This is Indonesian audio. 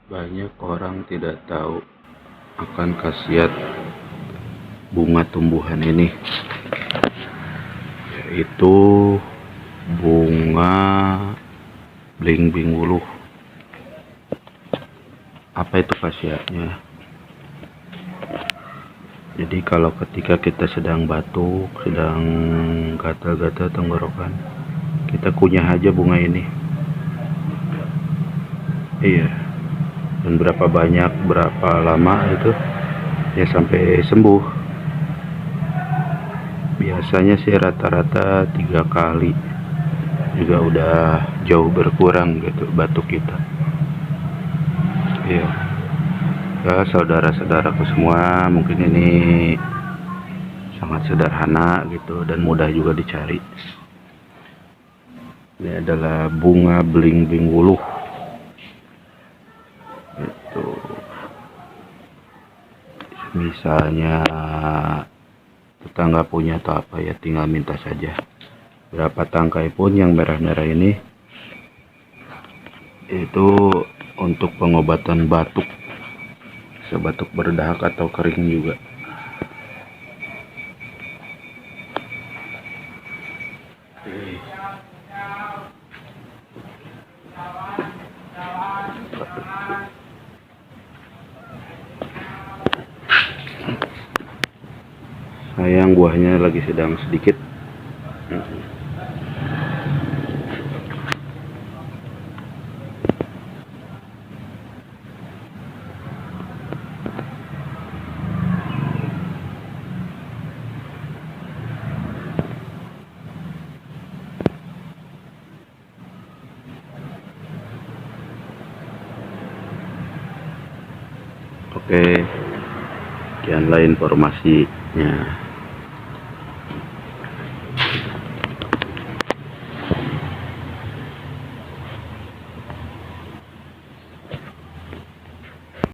Banyak orang tidak tahu akan khasiat bunga tumbuhan ini, yaitu bunga belimbing wuluh. Apa itu khasiatnya? Jadi kalau ketika kita sedang batuk, sedang gatal-gatal tenggorokan, kita kunyah aja bunga ini. Iya. Dan berapa lama itu ya sampai sembuh. Biasanya sih rata-rata 3 kali juga udah jauh berkurang gitu batuk kita. Iya ya, saudara-saudaraku semua, mungkin ini sangat sederhana gitu dan mudah juga dicari. Ini adalah bunga belimbing wuluh. Itu misalnya tetangga punya atau apa ya, tinggal minta saja. Berapa tangkai pun yang merah-merah ini, itu untuk pengobatan batuk, bisa batuk berdahak atau kering juga. Sayang buahnya lagi sedang sedikit. Oke, sekianlah informasinya.